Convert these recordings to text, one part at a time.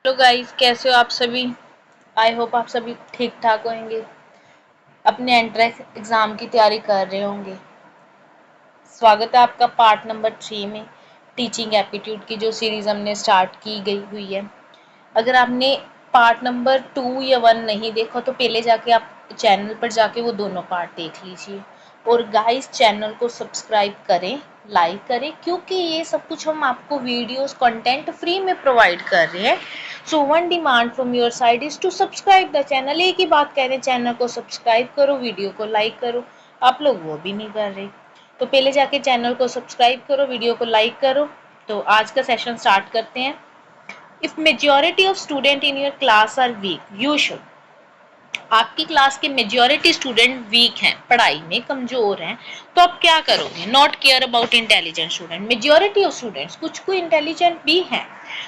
Hello guys, कैसे हो आप सभी। आई होप आप सभी ठीक ठाक होंगे, अपने एंट्रेंस एग्ज़ाम की तैयारी कर रहे होंगे। स्वागत है आपका पार्ट नंबर 3 में, टीचिंग एप्टीट्यूड की जो सीरीज़ हमने स्टार्ट की गई हुई है। अगर आपने पार्ट नंबर 2 या 1 नहीं देखा तो पहले जाके आप चैनल पर जाके वो दोनों पार्ट देख लीजिए। और गाइस, चैनल को सब्सक्राइब करें, लाइक करें, क्योंकि ये सब कुछ हम आपको वीडियोस कंटेंट फ्री में प्रोवाइड कर रहे हैं। So one demand from your side is to subscribe the channel. एक ही बात कह रहे हैं, चैनल को सब्सक्राइब करो, वीडियो को लाइक करो। आप लोग वो भी नहीं कर रहे, तो पहले जाके चैनल को सब्सक्राइब करो, वीडियो को लाइक करो। तो आज का सेशन स्टार्ट करते हैं। If majority of student in your class are weak, you should. आपकी क्लास के मेजॉरिटी स्टूडेंट वीक हैं, पढ़ाई में कमजोर हैं, तो आप क्या करोगे। Not care about intelligent student. Majority of students, कुछ को इंटेलिजेंट भी हैं,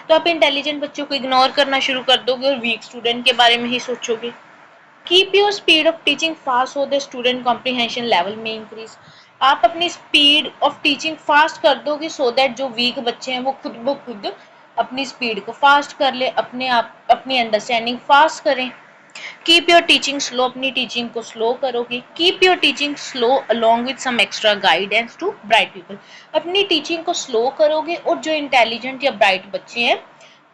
तो आप इंटेलिजेंट बच्चों को इग्नोर करना शुरू कर दोगे और वीक स्टूडेंट के बारे में ही सोचोगे। Keep your speed of teaching fast so the student comprehension level में इंक्रीज। आप अपनी स्पीड ऑफ टीचिंग फास्ट कर दोगे सो दैट जो वीक बच्चे हैं वो खुद अपनी स्पीड को फास्ट कर ले, अपने आप अपनी अंडरस्टैंडिंग फास्ट करें। कीप योर टीचिंग स्लो, अपनी टीचिंग को स्लो करोगे। Keep your teaching slow along with some extra guidance to bright people. अपनी टीचिंग को स्लो करोगे और जो इंटेलिजेंट या ब्राइट बच्चे हैं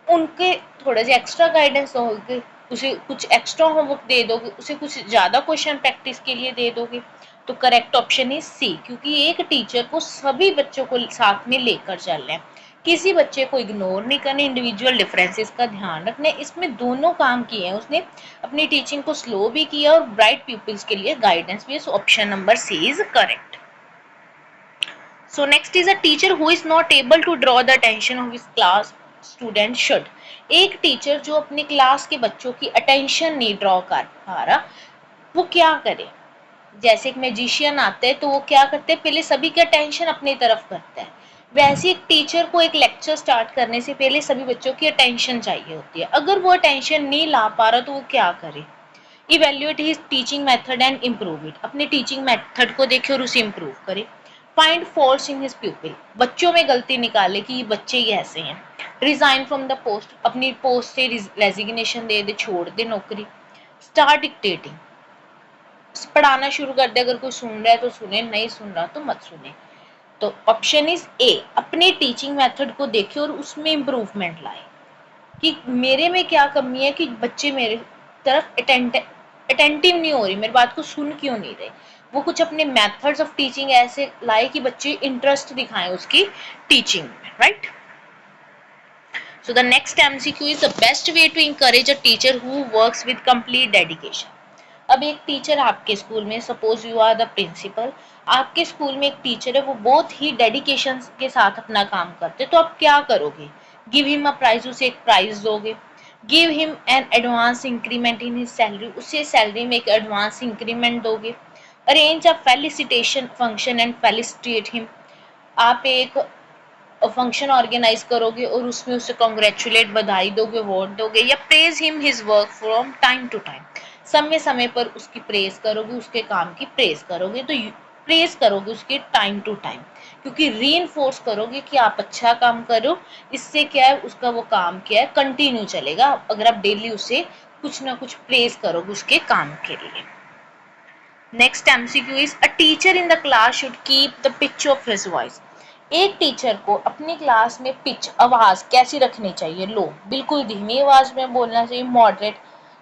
उनके थोड़ा सा एक्स्ट्रा गाइडेंस दोगे, उसे कुछ एक्स्ट्रा होमवर्क दे दोगे, उसे कुछ ज़्यादा क्वेश्चन प्रैक्टिस के लिए दे दोगे। तो करेक्ट ऑप्शन इज सी, क्योंकि एक टीचर को सभी बच्चों को साथ में लेकर चलना है, किसी बच्चे को इग्नोर नहीं करने, इंडिविजुअल डिफरेंसेस का ध्यान रखना है। इसमें दोनों काम किए हैं उसने, अपनी टीचिंग को स्लो भी किया और ब्राइट पीपल्स के लिए गाइडेंस भी है। So option number C is correct. So next is a teacher who is not able to draw the attention of his class student should. एक टीचर जो अपनी क्लास के बच्चों की अटेंशन नहीं ड्रॉ कर पा रहा, वो क्या करे। जैसे एक मैजिशियन आता है तो वो क्या करते हैं, पहले सभी की अटेंशन अपनी तरफ करता है। वैसे एक टीचर को एक लेक्चर स्टार्ट करने से पहले सभी बच्चों की अटेंशन चाहिए होती है। अगर वो अटेंशन नहीं ला पा रहा तो वो क्या करे। Evaluate his teaching method and improve it. अपने टीचिंग मेथड को देखे और उसे इम्प्रूव करे। Find faults in his प्यूपिल। बच्चों में गलती निकाले कि ये बच्चे ही ऐसे हैं। Resign from the post. अपनी पोस्ट से रेजिग्नेशन दे दे, छोड़ दे नौकरी। Start dictating. पढ़ाना शुरू कर दे, अगर कोई सुन रहा है तो सुने, नहीं सुन रहा तो मत सुने। तो ऑप्शन इज ए, अपने टीचिंग मेथड को देखे और उसमें इम्प्रूवमेंट लाए कि मेरे में क्या कमी है कि बच्चे मेरे तरफ अटेंटिव नहीं हो रही, मेरी बात को सुन क्यों नहीं रहे। वो कुछ अपने मेथड्स ऑफ टीचिंग ऐसे लाए कि बच्चे इंटरेस्ट दिखाएं उसकी टीचिंग में, right. So the next MCQ is the best way to encourage a teacher who works with complete dedication। अब एक टीचर आपके स्कूल में, suppose you are the principal, आपके स्कूल में एक टीचर है, वो बहुत ही डेडिकेशन के साथ अपना काम करते, तो आप क्या करोगे। गिव हिम अ प्राइज, उसे एक प्राइज दोगे। Give him an advance increment in his salary, उसे सैलरी में एक एडवांस इंक्रीमेंट दोगे। Arrange a felicitation function and felicitate him. आप एक फंक्शन ऑर्गेनाइज करोगे और उसमें उसे कॉन्ग्रेचुलेट, बधाई दोगे, अवार्ड दोगे। या praise him his work from time to time, समय समय पर उसकी प्रेज करोगे, उसके काम की प्रेज करोगे। तो प्रेज करोगे उसके टाइम टू टाइम, क्योंकि रीइंफोर्स करोगे कि आप अच्छा काम करो। इससे क्या है, उसका वो काम क्या है कंटिन्यू चलेगा, अगर आप डेली उसे कुछ ना कुछ प्रेज करोगे उसके काम के लिए। Next MCQ is a teacher in the class should keep the pitch of his voice. एक टीचर को अपनी क्लास में पिच, आवाज कैसी रखनी चाहिए। लो, बिल्कुल धीमी आवाज में बोलना चाहिए, मॉडरेट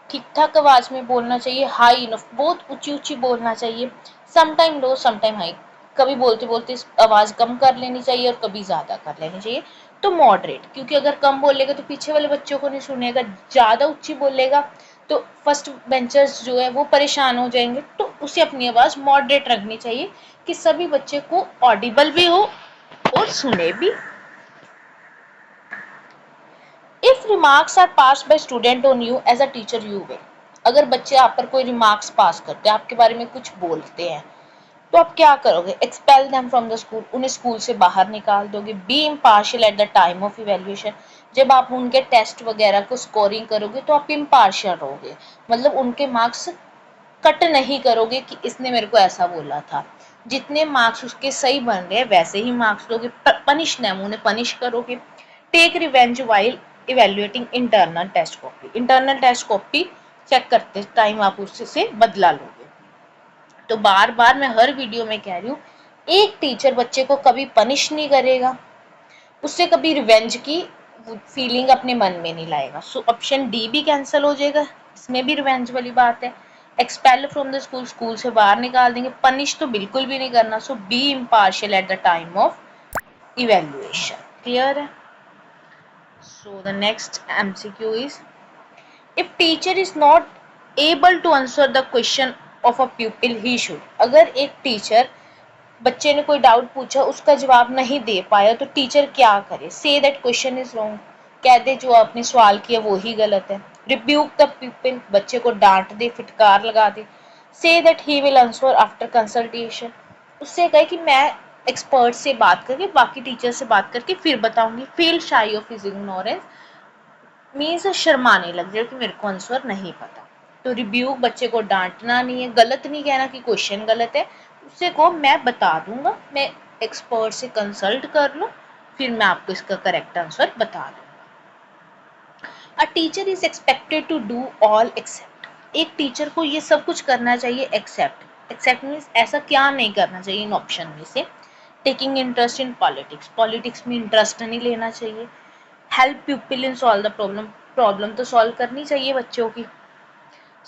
ठीक ठाक आवाज में बोलना चाहिए, हाई इनफ, बहुत ऊंची ऊंची बोलना चाहिए, समटाइम लो समटाइम हाई। कभी बोलते बोलते आवाज कम कर लेनी चाहिए और कभी ज्यादा कर लेनी चाहिए। तो मॉडरेट, क्योंकि अगर कम बोलेगा तो पीछे वाले बच्चों को नहीं सुनेगा, ज्यादा ऊंची बोलेगा तो फर्स्ट बेंचर्स जो है वो परेशान हो जाएंगे। तो उसे अपनी आवाज मॉडरेट रखनी चाहिए कि सभी बच्चे को ऑडिबल भी हो और सुने भी। If remarks are pass by student on you as a teacher you will. अगर बच्चे आप पर कोई रिमार्क्स पास करते हैं, आपके बारे में कुछ बोलते हैं, तो आप क्या करोगे। Expel them from the school, उन्हें स्कूल से बाहर निकाल दोगे। Be impartial at the time of evaluation. जब आप उनके टेस्ट वगैरह को स्कोरिंग करोगे तो आप इम्पार्शियल रहोगे, मतलब उनके मार्क्स कट नहीं करोगे कि इसने मेरे को ऐसा बोला था। जितने मार्क्स उसके सही बन रहे हैं वैसे ही मार्क्स दोगे। पनिश देम, उन्हें पनिश करोगे। Take revenge while evaluating internal test copy. Internal test copy check करते टाइम आप उससे बदला लोगे। तो बार बार मैं हर वीडियो में कह रही हूँ, एक टीचर बच्चे को कभी पनिश नहीं करेगा, उससे कभी रिवेंज की फीलिंग अपने मन में नहीं लाएगा। सो ऑप्शन डी भी कैंसिल हो जाएगा, इसमें भी रिवेंज वाली बात है। Expel from the school, school से बाहर निकाल देंगे, पनिश तो बिल्कुल भी नहीं करना। So be impartial at the time of evaluation. Clear है? So the next MCQ is, if teacher is not able to answer the question of a pupil, he should। अगर एक टीचर बच्चे ने कोई डाउट पूछा, उसका जवाब नहीं दे पाया, तो टीचर क्या करे? Say that question is wrong, कह दे जो आपने सवाल किया वो ही गलत है। रिब्यूक द पीपल, बच्चे को डांट दे, फिटकार लगा दे। Say that he will answer after consultation, उससे कहे कि मैं एक्सपर्ट से बात करके, बाकी टीचर से बात करके फिर बताऊंगी। फील शाई ऑफ हिज इग्नोरेंस, मीन्स शर्माने लग जाए कि मेरे को आंसर नहीं पता। तो रिब्यूक, बच्चे को डांटना नहीं है, गलत नहीं कहना कि क्वेश्चन गलत है, उससे को मैं बता दूंगा, मैं एक्सपर्ट से कंसल्ट कर लो, फिर मैं आपको इसका करेक्ट आंसर बता दूंगा। A teacher is expected to do all except, एक टीचर को ये सब कुछ करना चाहिए एक्सेप्ट। एक्सेप्ट मीन्स ऐसा क्या नहीं करना चाहिए इन ऑप्शन में से? Taking interest in politics, politics में इंटरेस्ट नहीं लेना चाहिए। Help people in solve the problem, problem तो सॉल्व करनी चाहिए बच्चों की।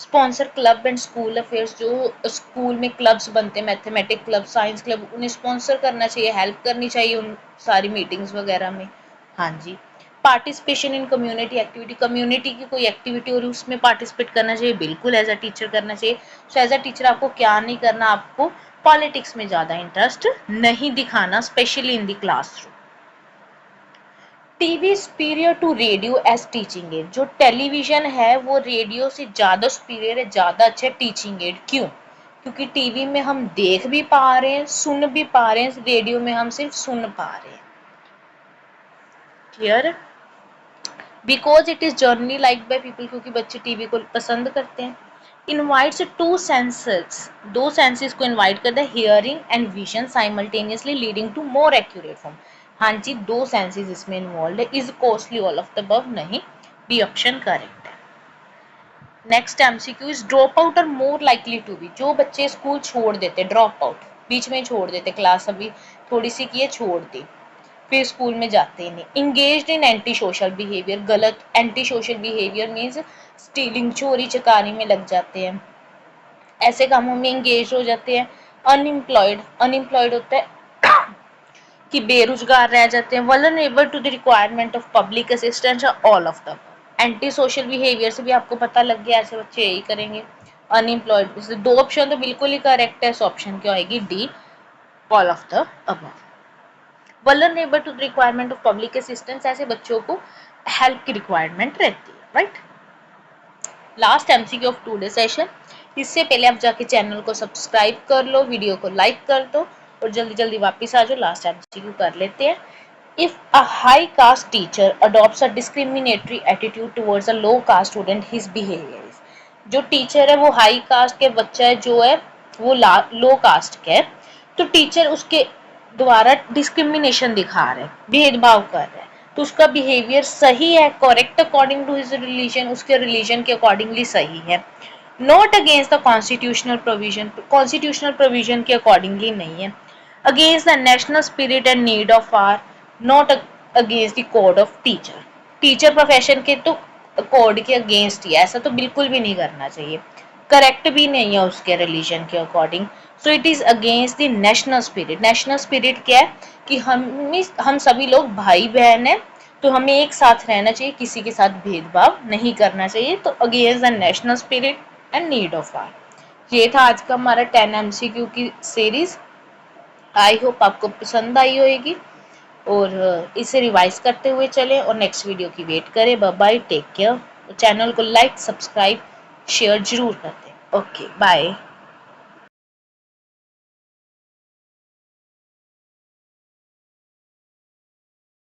Sponsor club and school affairs, जो स्कूल में क्लब्स बनते हैं, मैथमेटिक क्लब, साइंस क्लब, उन्हें स्पॉन्सर करना चाहिए, हेल्प करनी चाहिए उन सारी मीटिंग्स वगैरह में। हाँ जी। Participation in community activity, community की कोई एक्टिविटी और उसमें पार्टिसिपेट करना चाहिए, बिल्कुल एज अ टीचर करना चाहिए। सो एज अ टीचर आपको क्या नहीं करना, आपको पॉलिटिक्स में ज़्यादा इंटरेस्ट नहीं दिखाना, specially in the classroom. TV superior to radio as teaching aid, जो टेलीविजन है वो रेडियो से ज़्यादा सुपीरियर है, ज़्यादा अच्छा टीचिंग एड। क्यों? क्योंकि टीवी में हम देख भी पा रहे हैं, सुन भी पा रहे हैं, रेडियो में हम सिर्फ सुन पा रहे हैं। Clear? Because it is generally like by people, क्योंकि बच्चे टीवी को पसंद करते हैं। इनवाइट्स टू सेंसेस, दो सेंसेस को इनवाइट करता है, hearing and vision simultaneously leading to more accurate form. हाँ जी, दो सेंसेस इसमें इन्वॉल्व है। Is costly all of the above नहीं, बी ऑप्शन करेक्ट है। Next MCQ is drop out are more likely to be, जो बच्चे स्कूल छोड़ देते, ड्रॉप आउट बीच में छोड़ देते, क्लास अभी थोड़ी सी की है छोड़ दी, फिर स्कूल में जाते ही नहीं। इंगेज्ड इन एंटी सोशल बिहेवियर, गलत anti social behaviour means stealing, चोरी चकारी में लग जाते हैं, ऐसे कामों में इंगेज हो जाते हैं। अनएम्प्लॉयड, अनएम्प्लॉयड होता है कि बेरोजगार रह जाते हैं। Vulnerable to the requirement of public assistance, all of the anti social behaviour से भी आपको पता लग गया, ऐसे बच्चे यही करेंगे। अनएम्प्लॉयड, दो ऑप्शन तो बिल्कुल ही करेक्ट है, ऑप्शन क्या आएगी? D, all of the above. Vulnerable to the requirement of public assistance, ऐसे बच्चों को हेल्प की रिक्वायरमेंट रहती है, right? Last MCQ of today session. इससे पहले आप जाके चैनल को सब्सक्राइब कर लो, वीडियो को लाइक कर दो और जल्दी जल्दी वापस आ जाओ। लास्ट MCQ कर लेते हैं। If a high caste teacher adopts a discriminatory attitude towards a low caste student, his behaviour is, जो टीचर है वो हाई कास्ट के बच्चा है, जो है वो लो कास्ट के है, तो टीचर उसके द्वारा डिस्क्रिमिनेशन दिखा रहे हैं, भेदभाव कर रहे हैं, तो उसका बिहेवियर सही है, correct according to his religion, उसके रिलीजन के अकॉर्डिंगली सही है। Not against the constitutional provision, constitutional provision के अकॉर्डिंगली नहीं है। Against the national spirit and need of hour, not against the code of teacher, teacher profession के तो code के अगेंस्ट ही है, ऐसा तो बिल्कुल भी नहीं करना चाहिए। करेक्ट भी नहीं है उसके रिलीजन के according. So it is against the national spirit. National spirit क्या है कि हम सभी लोग भाई बहन हैं, तो हमें एक साथ रहना चाहिए, किसी के साथ भेदभाव नहीं करना चाहिए। तो against the national spirit and need of hour. ये था आज का हमारा 10 MCQ की सीरीज। आई होप आपको पसंद आई होगी और इसे रिवाइज करते हुए चलें और नेक्स्ट वीडियो की वेट करें। Bye bye, take care. Channel को लाइक, सब्सक्राइब, शेयर जरूर कर दें। Okay, bye.